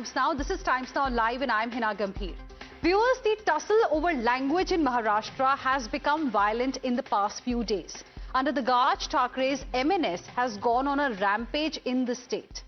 Times Now. This is Times Now Live and I'm Heena Gambhir. Viewers, the tussle over language in Maharashtra has become violent in the past few days. Under the Raj Thackerays, MNS has gone on a rampage in the state,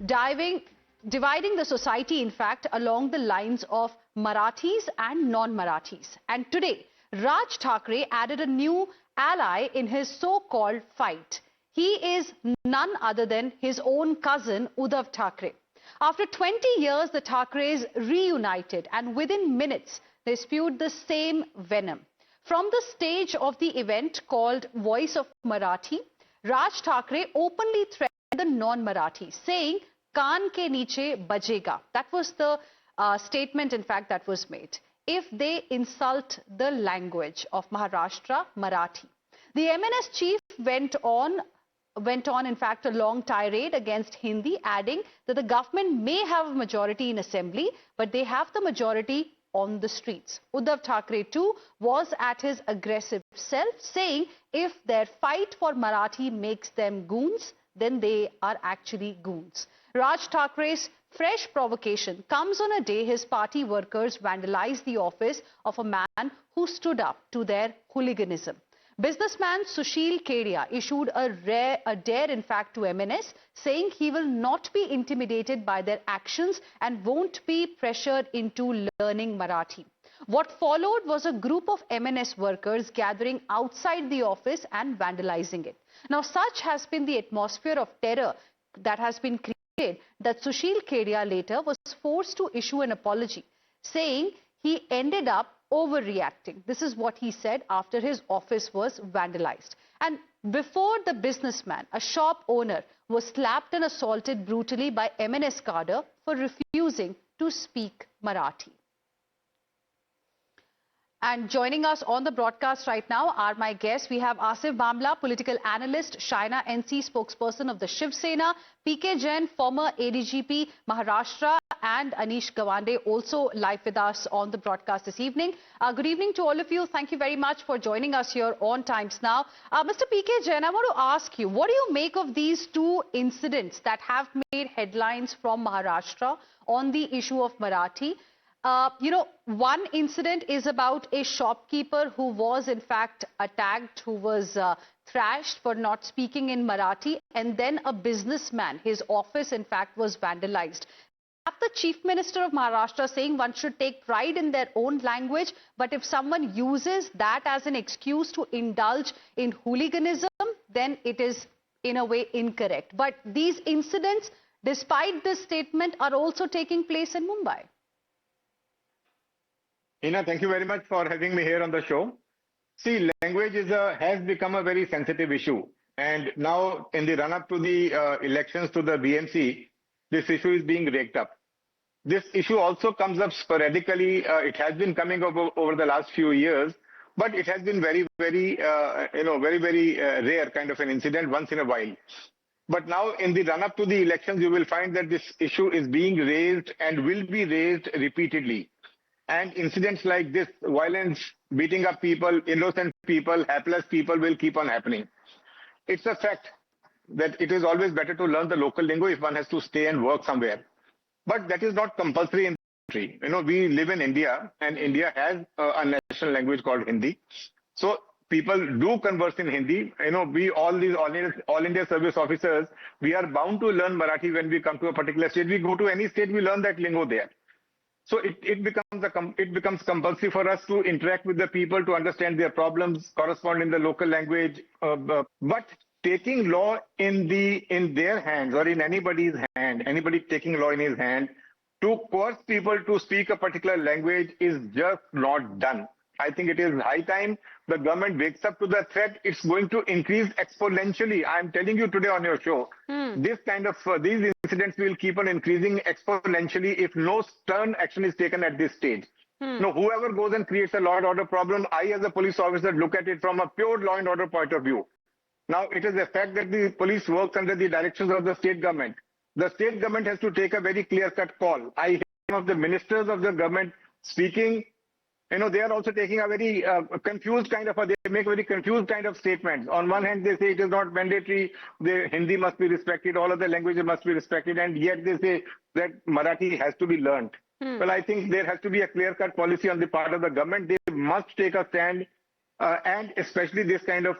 dividing the society, in fact, along the lines of Marathis and non-Marathis. And today, Raj Thackeray added a new ally in his so-called fight. He is none other than his own cousin, Uddhav Thackeray. After 20 years, the Thackeray's reunited, and within minutes, they spewed the same venom. From the stage of the event called Voice of Marathi, Raj Thackeray openly threatened the non-Marathi, saying, "Kaan ke niche bajega." That was the statement, in fact, that was made. If they insult the language of Maharashtra, Marathi. The MNS chief went on, in fact, a long tirade against Hindi, adding that the government may have a majority in assembly, but they have the majority on the streets. Uddhav Thackeray too was at his aggressive self, saying if their fight for Marathi makes them goons, then they are actually goons. Raj Thackeray's fresh provocation comes on a day his party workers vandalized the office of a man who stood up to their hooliganism. Businessman Sushil Kedia issued a dare, in fact, to MNS, saying he will not be intimidated by their actions and won't be pressured into learning Marathi. What followed was a group of MNS workers gathering outside the office and vandalizing it. Now, such has been the atmosphere of terror that has been created that Sushil Kedia later was forced to issue an apology, saying he ended up overreacting. This is what he said after his office was vandalized. And before the businessman, a shop owner, was slapped and assaulted brutally by MNS cadre for refusing to speak Marathi. And joining us on the broadcast right now are my guests. We have Asif Bamla, political analyst, Shaina NC, spokesperson of the Shiv Sena, PK Jain, former ADGP Maharashtra, and Anish Gawande, also live with us on the broadcast this evening. Good evening to all of you. Thank you very much for joining us here on Times Now. Mr. PK Jain, I want to ask you, what do you make of these two incidents that have made headlines from Maharashtra on the issue of Marathi? One incident is about a shopkeeper who was in fact attacked, who was thrashed for not speaking in Marathi, and then a businessman, his office in fact was vandalized. The Chief Minister of Maharashtra saying one should take pride in their own language, but if someone uses that as an excuse to indulge in hooliganism, then it is in a way incorrect. But these incidents, despite this statement, are also taking place in Mumbai. Heena, thank you very much for having me here on the show. See, language has become a very sensitive issue. And now in the run-up to the elections to the BMC, this issue is being raked up. This issue also comes up sporadically. It has been coming up over the last few years, but it has been very rare kind of an incident once in a while. But now in the run-up to the elections, you will find that this issue is being raised and will be raised repeatedly. And incidents like this, violence, beating up people, innocent people, hapless people will keep on happening. It's a fact that it is always better to learn the local lingo if one has to stay and work somewhere. But that is not compulsory in the country. We live in India, and India has a national language called Hindi. So people do converse in Hindi. We all India service officers, we are bound to learn Marathi when we come to a particular state. We go to any state, we learn that lingo there. So it becomes compulsory for us to interact with the people, to understand their problems, correspond in the local language. But taking law in their hands or in anybody's hand, anybody taking law in his hand to coerce people to speak a particular language is just not done. I think it is high time the government wakes up to the threat. It's going to increase exponentially. I'm telling you today on your show, this kind of these incidents will keep on increasing exponentially if no stern action is taken at this stage. No, whoever goes and creates a law and order problem, I as a police officer look at it from a pure law and order point of view. Now, it is a fact that the police works under the directions of the state government. The state government has to take a very clear-cut call. I hear some of the ministers of the government speaking they are also taking a very confused kind of, they make very confused kind of statements. On one hand, they say it is not mandatory, the Hindi must be respected, all other languages must be respected, and yet they say that Marathi has to be learnt. Well, I think there has to be a clear-cut policy on the part of the government. They must take a stand, and especially this kind of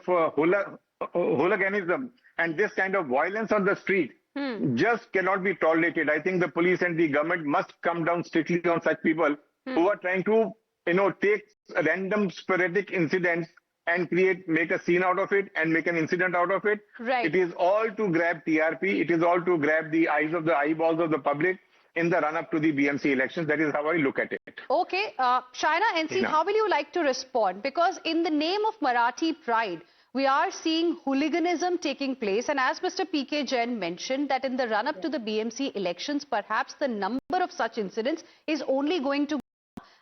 hooliganism and this kind of violence on the street just cannot be tolerated. I think the police and the government must come down strictly on such people who are trying to take random sporadic incidents and make a scene out of it and make an incident out of it. Right. It is all to grab TRP. It is all to grab the eyeballs of the public in the run-up to the BMC elections. That is how I look at it. Okay, Shaina NC, how will you like to respond? Because in the name of Marathi pride, we are seeing hooliganism taking place. And as Mr. P.K. Jain mentioned, that in the run-up to the BMC elections, perhaps the number of such incidents is only going to...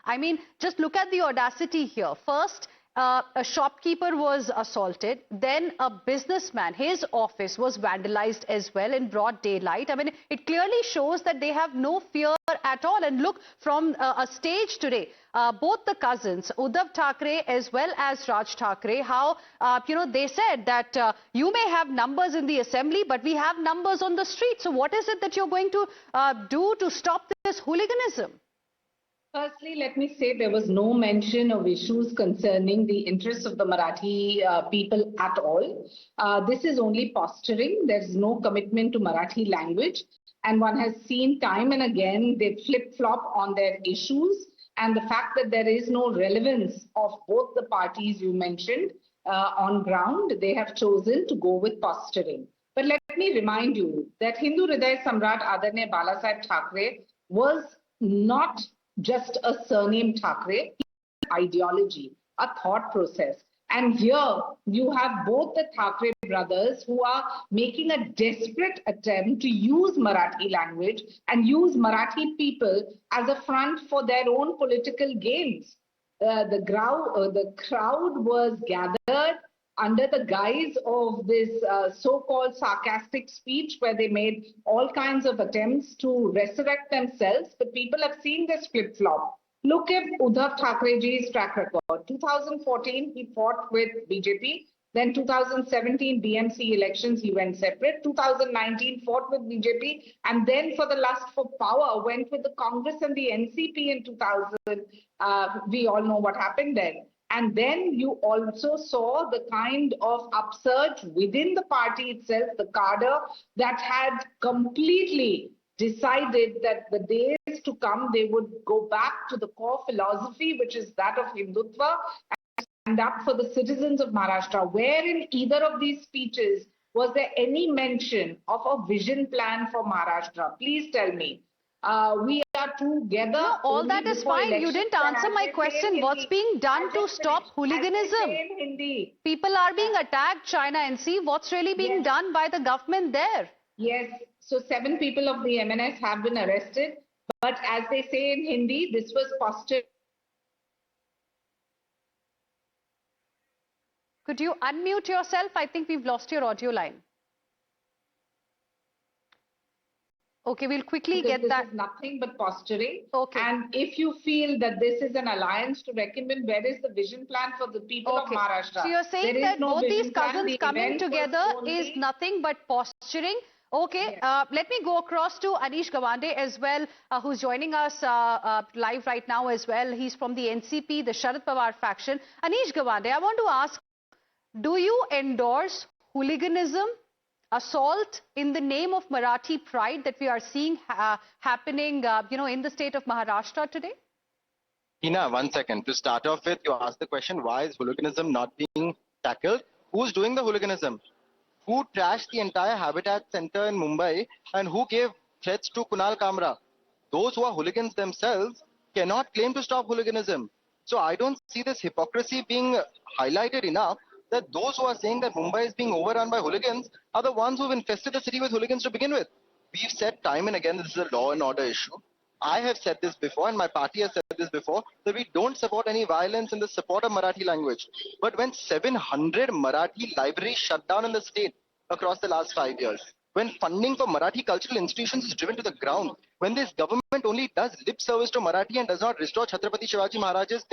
I mean, just look at the audacity here. First, a shopkeeper was assaulted. Then a businessman, his office was vandalized as well in broad daylight. I mean, it clearly shows that they have no fear at all. And look, from a stage today, both the cousins, Uddhav Thackeray as well as Raj Thackeray, how, they said that you may have numbers in the assembly, but we have numbers on the street. So what is it that you're going to do to stop this hooliganism? Firstly, let me say there was no mention of issues concerning the interests of the Marathi people at all. This is only posturing. There's no commitment to Marathi language. And one has seen time and again they flip-flop on their issues. And the fact that there is no relevance of both the parties you mentioned on ground, they have chosen to go with posturing. But let me remind you that Hindu Hriday Samrat Adarnya Balasaheb Thackeray was not just a surname Thackeray, ideology, a thought process. And here you have both the Thackeray brothers who are making a desperate attempt to use Marathi language and use Marathi people as a front for their own political gains. The crowd was gathered under the guise of this so-called sarcastic speech where they made all kinds of attempts to resurrect themselves, but people have seen this flip-flop. Look at Uddhav Thackerayji's track record. 2014, he fought with BJP. Then 2017 BMC elections, he went separate. 2019, fought with BJP. And then for the lust for power, went with the Congress and the NCP in 2000. We all know what happened then. And then you also saw the kind of upsurge within the party itself, the cadre that had completely decided that the days to come, they would go back to the core philosophy, which is that of Hindutva, and stand up for the citizens of Maharashtra. Where in either of these speeches was there any mention of a vision plan for Maharashtra? Please tell me. We are together. No, all that is fine. You didn't answer my question. What's being done to stop hooliganism? People are being attacked, China NC. What's really being done by the government there? Yes. So 7 people of the MNS have been arrested. But as they say in Hindi, this was posture. Could you unmute yourself? I think we've lost your audio line. Okay, we'll quickly get that. This is nothing but posturing. Okay. And if you feel that this is an alliance to reckon with, where is the vision plan for the people of Maharashtra? So you're saying that both these cousins coming together is nothing but posturing. Okay, let me go across to Anish Gawande as well, who's joining us live right now as well. He's from the NCP, the Sharad Pawar faction. Anish Gawande, I want to ask, do you endorse hooliganism, assault in the name of Marathi pride that we are seeing happening, in the state of Maharashtra today? Heena, 1 second. To start off with, you asked the question, why is hooliganism not being tackled? Who's doing the hooliganism? Who trashed the entire Habitat Center in Mumbai and who gave threats to Kunal Kamra? Those who are hooligans themselves cannot claim to stop hooliganism. So I don't see this hypocrisy being highlighted enough, that those who are saying that Mumbai is being overrun by hooligans are the ones who've infested the city with hooligans to begin with. We've said time and again this is a law and order issue. I have said this before and my party has said this before, that we don't support any violence in the support of Marathi language. But when 700 Marathi libraries shut down in the state across the last 5 years, when funding for Marathi cultural institutions is driven to the ground, when this government only does lip service to Marathi and does not restore Chhatrapati Shivaji Maharaj's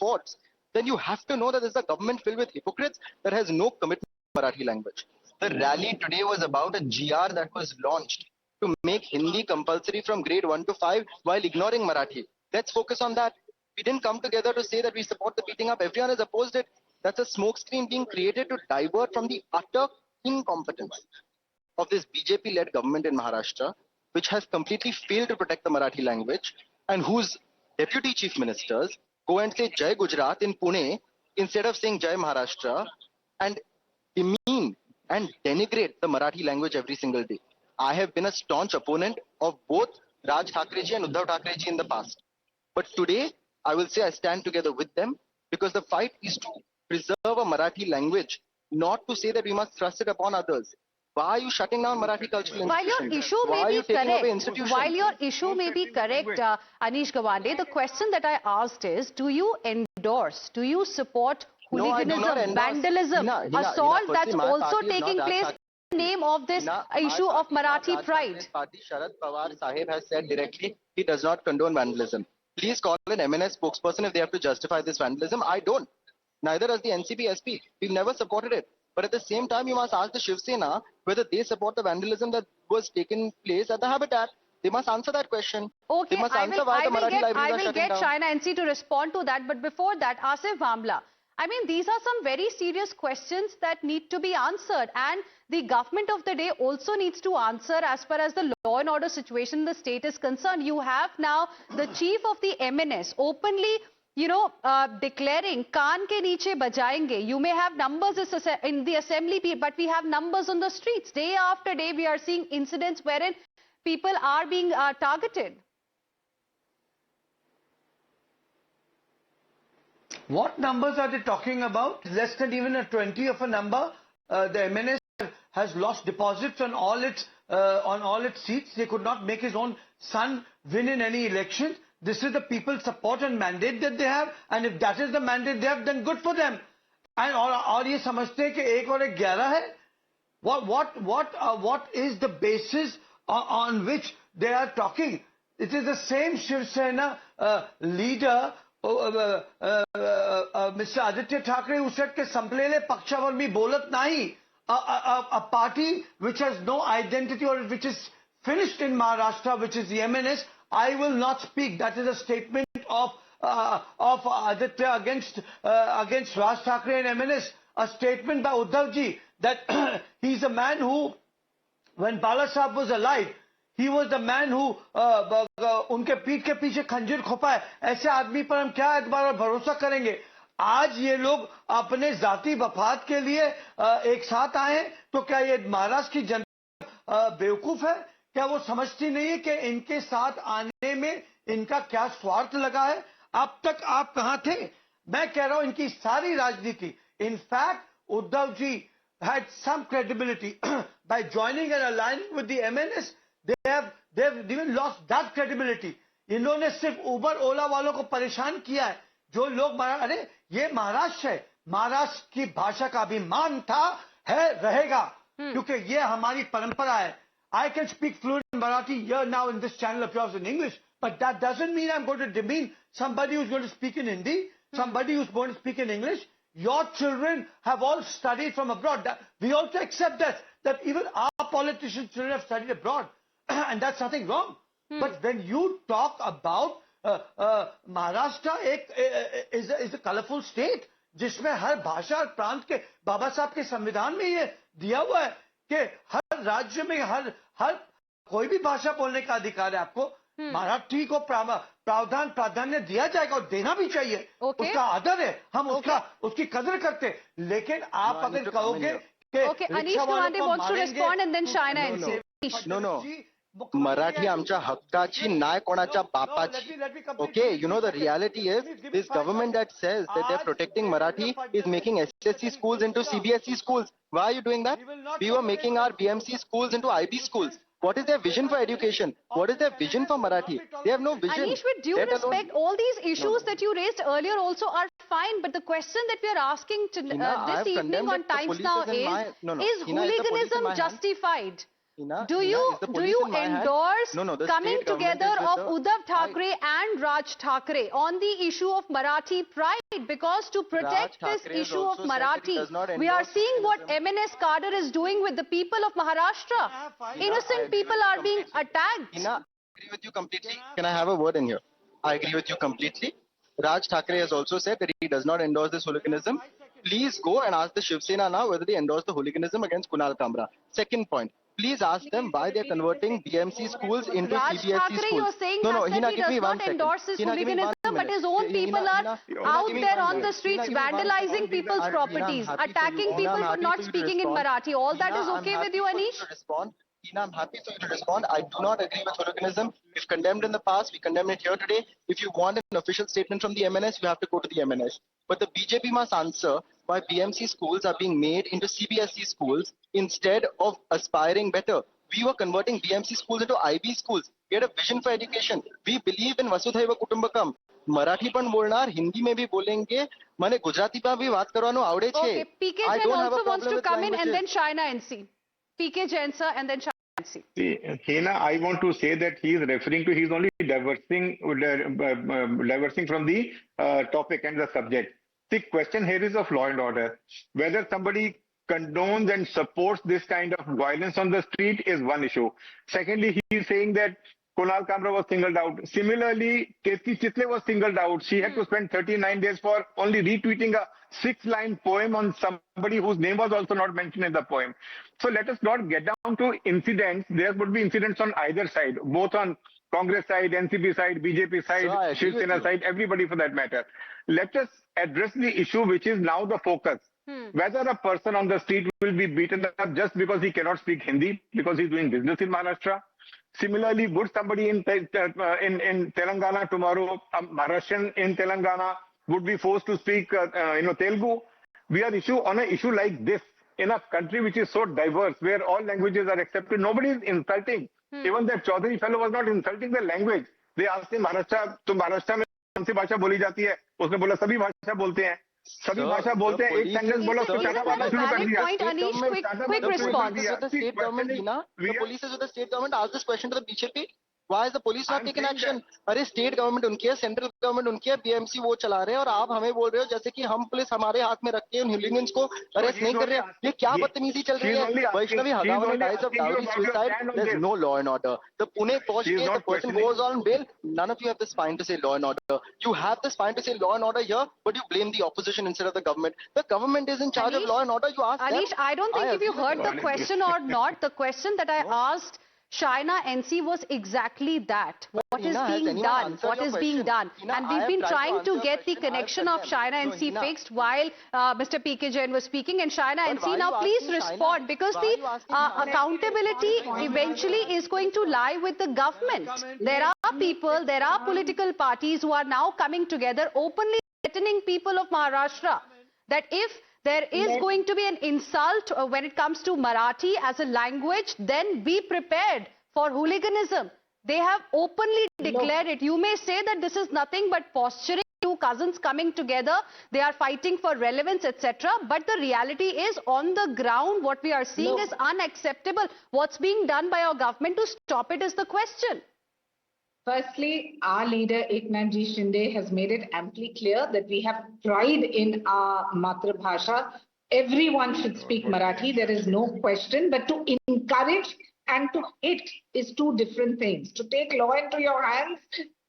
forts, then you have to know that this is a government filled with hypocrites that has no commitment to Marathi language. The rally today was about a GR that was launched to make Hindi compulsory from grade 1 to 5 while ignoring Marathi. Let's focus on that. We didn't come together to say that we support the beating up. Everyone has opposed it. That's a smokescreen being created to divert from the utter incompetence of this BJP-led government in Maharashtra, which has completely failed to protect the Marathi language, and whose deputy chief ministers go and say Jai Gujarat in Pune instead of saying Jai Maharashtra, and demean and denigrate the Marathi language every single day. I have been a staunch opponent of both Raj Thackeray ji and Uddhav Thackeray ji in the past. But today, I will say I stand together with them, because the fight is to preserve a Marathi language, not to say that we must thrust it upon others. Why are you shutting down Marathi cultural institutions? While your issue may be correct, Anish Gawande, the question that I asked is, do you endorse, do you support hooliganism, vandalism, assault that's also taking place in the name of this issue of Marathi pride? Party Sharad Pawar Sahib has said directly he does not condone vandalism. Please call an MNS spokesperson if they have to justify this vandalism. I don't. Neither does the NCP SP. We've never supported it. But at the same time, you must ask the Shiv Sena whether they support the vandalism that was taken place at the Habitat. They must answer that question. Okay, they must answer why the Marathi libraries I are will shutting get down. China NC to respond to that. But before that, Asif Vamla, I mean, these are some very serious questions that need to be answered. And the government of the day also needs to answer as far as the law and order situation in the state is concerned. You have now the chief of the MNS openly, declaring kaan ke niche bajayenge. You may have numbers in the assembly, but we have numbers on the streets. Day after day, we are seeing incidents wherein people are being targeted. What numbers are they talking about? Less than even a 20 of a number. The MNS has lost deposits on all its seats. They could not make his own son win in any elections. This is the people's support and mandate that they have, and if that is the mandate they have, then good for them. And और ये समझते हैं कि 1 और 1 11 है. What is the basis on which they are talking? It is the same Shiv Sena leader, Mr. Aditya Thackeray, who said कि संपलेले पक्षावर मी बोलत नाही. A party which has no identity or which is finished in Maharashtra, which is the MNS, I will not speak. That is a statement of Aditya against Raj Thackeray and MNS. A statement by Uddhav ji that he's a man who, when Bala Sahib was alive, he was the man who उनके पीठ के पीछे खंजीर खोपा है. ऐसे आदमी पर हम क्या एतबार और भरोसा करेंगे? आज ये लोग अपने जाति वफाद के लिए एक साथ आए हैं, तो क्या ये महाराष्ट्र की जनता बेवकूफ है? क्या वो समझती नहीं है कि इनके साथ आने में इनका क्या स्वार्थ लगा है? अब तक आप कहां थे? मैं कह रहा हूं इनकी सारी राजनीति, in fact Uddhav ji had some credibility by joining and aligning with the MNS. They've even lost that credibility. इन्होंने सिर्फ उबर ओला वालों को परेशान किया है. जो लोग अरे ये महाराष्ट्र है, महाराष्ट्र की भाषा का अभिमान था, है, रहेगा, क्योंकि ये हमारी परंपरा है. I can speak fluent Marathi here now in this channel of yours in English, but that doesn't mean I'm going to demean somebody who's going to speak in Hindi, somebody who's going to speak in English. Your children have all studied from abroad. We also accept that even our politicians' children have studied abroad, and that's nothing wrong. But when you talk about Maharashtra is a colorful state, जिसमें हर भाषा और प्रांत के बाबा साहब के संविधान में ये दिया हुआ है कि हर राज्य में हर कोई भी भाषा बोलने का अधिकार है आपको. मराठी को प्राधान्य दिया जाएगा और देना भी चाहिए. उसका आदर है, हम उसकी कदर करते. लेकिन आप अगर कहोगे कि Anish Gawande wants to respond and then China NC. No. Marathi आमच्या हक्काची नाही कोणाच्या बापाची. Okay, you know the reality is this government that says that they're protecting Marathi is making SSC schools into CBSE schools. Why are you doing that? We were making our BMC schools into IB schools. What is their vision for education? What is their vision for Marathi? They have no vision. Anish, with due respect, all these issues that you raised earlier also are fine, but the question that we are asking this evening on Times Now is hooliganism justified? Do Heena, you is the police in my hand? endorse No, the coming state government together is with of Uddhav Thackeray and Raj Thackeray on the issue of Marathi pride? Because to protect this Thackeray has issue of also said that he Marathi, does not we are endorse seeing what hooliganism. MNS Kader is doing with the people of Maharashtra. Innocent people are being attacked. Heena, I agree with you completely. Can I have a word in here? I agree with you completely. Raj Thackeray has also said that he does not endorse this hooliganism. Please go and ask the Shiv Sena now whether they endorse the hooliganism against Kunal Kamra. Second point, please ask them why they are converting BMC schools into Raj CBSE Thackeray, you schools. are saying No, that Heena, he give does me one not second. endorse this Heena, give me hooliganism, 1 but minute. his own people are out there on the streets vandalizing people's properties, attacking people for not speaking in Marathi. All that is okay with you, Anish? Heena, I'm happy for you to respond. I do not agree with hooliganism. We've condemned in the past. We condemn it here today. If you want an official statement from the MNS, you have to go to the MNS. But the BJP must answer why BMC schools are being made into CBSE schools instead of aspiring better. We were converting BMC schools into IB schools. We had a vision for education. We believe in Vasudhaiva Kutumbakam. Marathi पण बोलणार हिंदी में भी बोलेंगे माने गुजराती में भी बात करवानो आवड़े छे. Okay, PK Jain also wants to come in and then Shaina NC. PK Jain sir and then Shaina NC. See, Heena, I want to say that he is referring to, he's only diversing from the topic and the subject. The question here is of law and order. Whether somebody condones and supports this kind of violence on the street is one issue. Secondly, he is saying that Kunal Kamra was singled out. Similarly, Ketki Chitle was singled out. She had to spend 39 days for only retweeting a 6-line poem on somebody whose name was also not mentioned in the poem. So let us not get down to incidents. There would be incidents on either side, both on Congress side, NCP side, BJP side, Shiv Sena side, everybody for that matter. Let us address the issue which is now the focus. Whether a person on the street will be beaten up just because he cannot speak Hindi, because he's doing business in Maharashtra. Similarly, would somebody in Telangana tomorrow, a Maharashtrian in Telangana, would be forced to speak Telugu? We are on an issue like this in a country which is so diverse, where all languages are accepted. Nobody is insulting. Even that Chaudhary fellow was not insulting the language. They asked him, Maharashtra में कौन सी भाषा बोली जाती है? उसने बोला सभी भाषा बोलते हैं. सभी भाषा बोलते हैं. एक सेंटेंस बोला उसको चाटा मारना शुरू कर दिया. Point, Anish, quick response. The state government, Heena, the police is with the state government. Ask this question to the BJP. Why is the police not taking action? अरे स्टेट गवर्नमेंट उनकी है, सेंट्रल गवर्नमेंट उनकी है, BMC वो चला रहे हैं और आप हमें बोल रहे हो जैसे कि हम पुलिस हमारे हाथ में रख के उन हुलिगन्स को अरेस्ट नहीं कर रहे हैं. ये क्या बदतमीजी चल रही है? Vaishnavi Hagawani dies of dowry suicide. There's no law and order. The Pune Posh case, the person goes on bail. None of you have the spine to say law and order. You have the spine to say law and order here, but you blame the opposition instead of the government. The government is in charge of law and order. You ask Anish, them. I don't think if you heard the question or not, the question that I asked Shaina NC was exactly that. What is being done? What is being done? And we've been trying to get the connection of Shaina NC fixed while Mr. PK Jain was speaking. And Shaina NC, now please respond, because the accountability eventually is going to lie with the government. There are people, there are political parties who are now coming together openly threatening people of Maharashtra that if there is going to be an insult when it comes to Marathi as a language, then be prepared for hooliganism. They have openly declared it. You may say that this is nothing but posturing, two cousins coming together, they are fighting for relevance, etc. But the reality is, on the ground, what we are seeing is unacceptable. What's being done by our government to stop it is the question. Firstly, our leader Eknath Ji Shinde has made it amply clear that we have pride in our Matrabhasha. Everyone should speak Marathi, there is no question. But to encourage and to hit is two different things. To take law into your hands,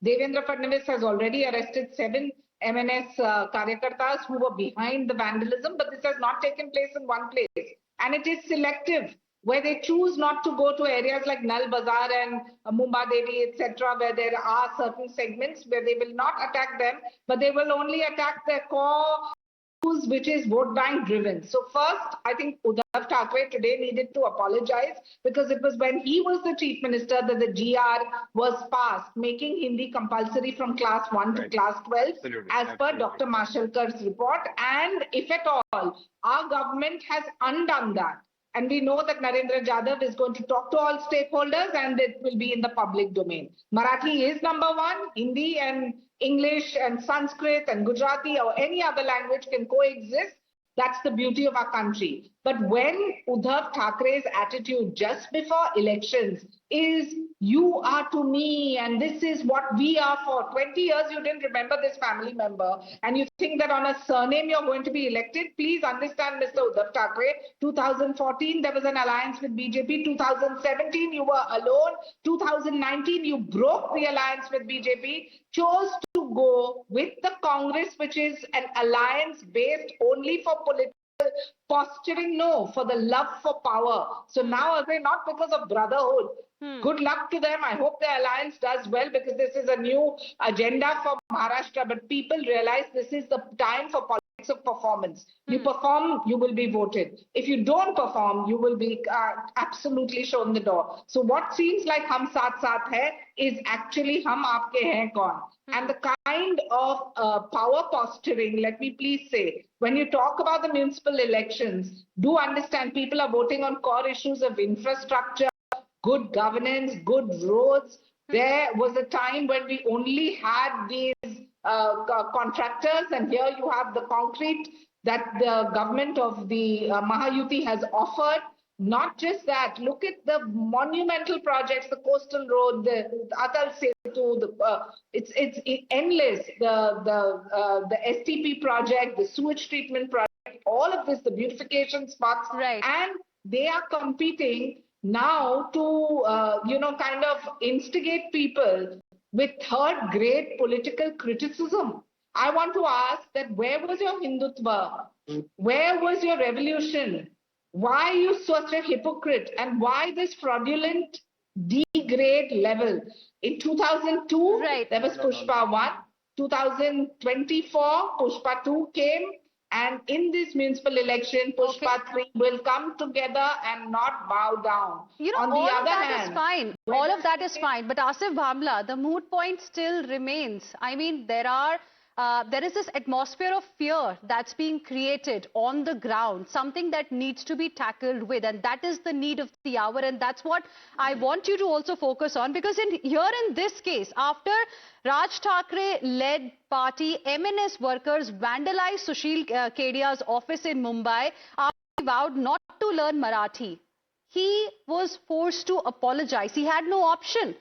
Devendra Fadnavis has already arrested 7 MNS Karyakartas who were behind the vandalism, but this has not taken place in one place. And it is selective, where they choose not to go to areas like Nal Bazar and Mumbai Devi, etc., where there are certain segments where they will not attack them, but they will only attack their core issues, which is vote bank driven. So first, I think Uddhav Thackeray today needed to apologize, because it was when he was the chief minister that the GR was passed, making Hindi compulsory from class 1 to class 12, as per Dr. Mashalkar's report. And if at all, our government has undone that. And we know that Narendra Jadhav is going to talk to all stakeholders, and it will be in the public domain. Marathi is number 1. Hindi and English and Sanskrit and Gujarati or any other language can coexist. That's the beauty of our country. But when Uddhav Thackeray's attitude just before elections is you are to me and this is what we are for. 20 years you didn't remember this family member and you think that on a surname you're going to be elected. Please understand, Mr. Uddhav Thackeray, 2014 there was an alliance with BJP, 2017 you were alone, 2019 you broke the alliance with BJP, chose to go with the Congress, which is an alliance based only for political posturing, no, for the love for power. So now, not because of brotherhood. Good luck to them. I hope the alliance does well because this is a new agenda for Maharashtra. But people realize this is the time for politics of performance. You perform, you will be voted. If you don't perform, you will be absolutely shown the door. So what seems like hum saath saath hai is actually hum aapke hain kaun. And the kind of power posturing, let me please say, when you talk about the municipal elections, do understand people are voting on core issues of infrastructure, good governance, good roads. There was a time when we only had these contractors, and here you have the concrete that the government of the Maha has offered. Not just that, look at the monumental projects, the coastal road, the Atal Setu, it's endless. The STP project, the sewage treatment project, all of this, the beautification spots, Right. and they are competing now to kind of instigate people with third-grade political criticism. I want to ask that where was your Hindutva? Where was your revolution? Why are you such a hypocrite? And why this fraudulent D-grade level? In 2002, Right. there was Pushpa 1. 2024, Pushpa 2 came. And in this municipal election, Pushpa 3 will come together and not bow down. You know, On the all of other that hand, is fine. All of that is fine. But Asif Bhamla, the moot point still remains. I mean, there is this atmosphere of fear that's being created on the ground, something that needs to be tackled with, and that is the need of the hour, and that's what I want you to also focus on, because here in this case, after Raj Thackeray-led party MNS workers vandalized Sushil Kedia's office in Mumbai after he vowed not to learn Marathi, he was forced to apologize. He had no option.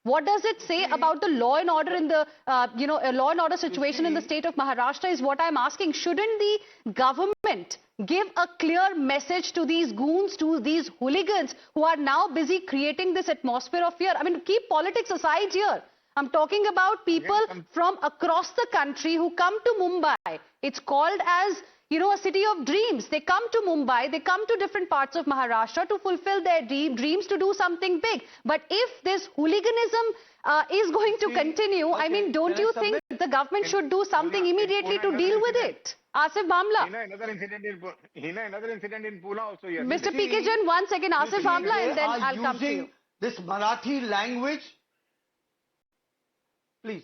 What does it say about the law and order in the, law and order situation in the state of Maharashtra is what I'm asking. Shouldn't the government give a clear message to these goons, to these hooligans who are now busy creating this atmosphere of fear? I mean, keep politics aside here. I'm talking about people from across the country who come to Mumbai. It's called as, a city of dreams. They come to Mumbai, they come to different parts of Maharashtra to fulfill their dreams, to do something big. But if this hooliganism is going to continue, I mean, don't you think the government should do something immediately to deal with it? Asif Bhamla. Another incident in Pune also. Yes. Mr. PK Jain, 1 second, Asif Bhamla, and then I'll come to you. This Marathi language, please,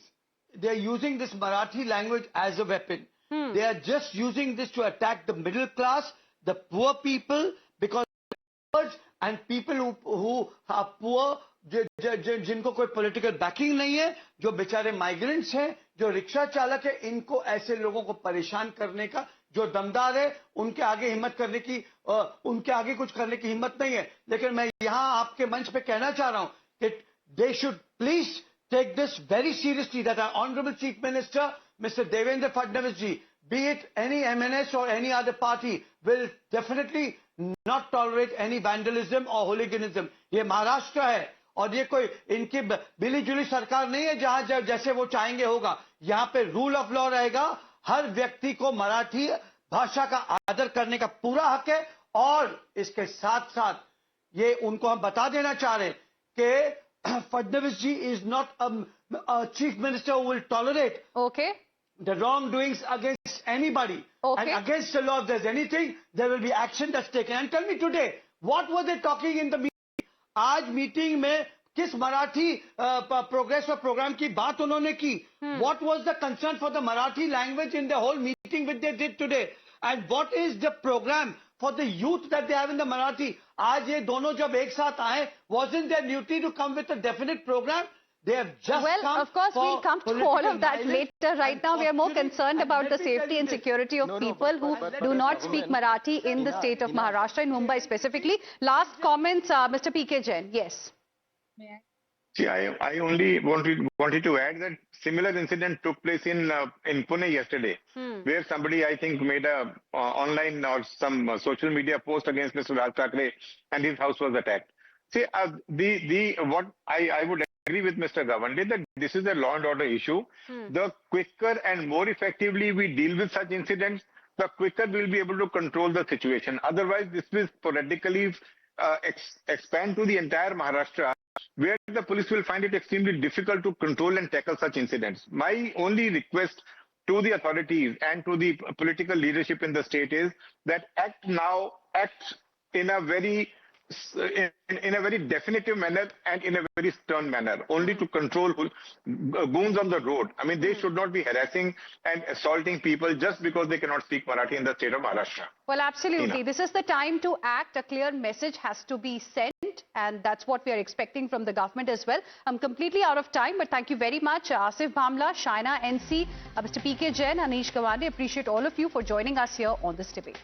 they are using this Marathi language as a weapon. They are just using this to attack the middle class, the poor people, because and people who are poor, जिनको कोई political backing नहीं है, जो बेचारे migrants हैं, जो rickshaw चालक है, इनको ऐसे लोगों को परेशान करने का, जो दमदार है, उनके आगे हिम्मत करने की, उनके आगे कुछ करने की हिम्मत नहीं है. लेकिन मैं यहाँ आपके मंच पे कहना चाह रहा हूँ कि they should please take this very seriously, that our Honorable Chief Minister, Mr. Devendra Fadnavis ji, be it any MNS or any other party, will definitely not tolerate any vandalism or hooliganism. ये महाराष्ट्र है और ये कोई इनकी बिली जुली सरकार नहीं है जहां जैसे वो चाहेंगे होगा. यहाँ पे रूल ऑफ लॉ रहेगा. हर व्यक्ति को मराठी भाषा का आदर करने का पूरा हक है. और इसके साथ साथ ये उनको हम बता देना चाह रहे हैं कि Fadnavis ji is not a chief minister who will tolerate the wrongdoings against anybody. And against the law, if there's anything, there will be action that's taken. And tell me today, what were they talking in the meeting? आज meeting में किस Marathi progress और programme की बात उन्होंने की? What was the concern for the Marathi language in the whole meeting which they did today? And what is the program for the youth that they have in the Marathi? आज ये दोनों जब एक साथ आए, wasn't their duty to come with a definite program? They have just Well, come of course, for we'll come to political all of that violence later. Right and now, we are more posturing. concerned And about let the me tell safety you and this. security of people who do not speak Marathi in the state of Maharashtra, in Mumbai specifically. Last comments, Mr. P.K. Jain. Yes. See, I only wanted to add that similar incident took place in Pune yesterday, where somebody, I think, made a online or some social media post against Mr. Raj Thackeray, and his house was attacked. See, what I would agree with Mr. Gawande that this is a law and order issue. The quicker and more effectively we deal with such incidents, the quicker we'll be able to control the situation. Otherwise, this will sporadically expand to the entire Maharashtra, where the police will find it extremely difficult to control and tackle such incidents. My only request to the authorities and to the political leadership in the state is that act in a very in a very definitive manner and in a very stern manner, only to control goons on the road. I mean, they should not be harassing and assaulting people just because they cannot speak Marathi in the state of Maharashtra. Well, absolutely. Heena. This is the time to act. A clear message has to be sent, and that's what we are expecting from the government as well. I'm completely out of time, but thank you very much, Asif Bhamla, Shaina NC, Mr. P.K. Jain, Anish Gawande. Appreciate all of you for joining us here on this debate.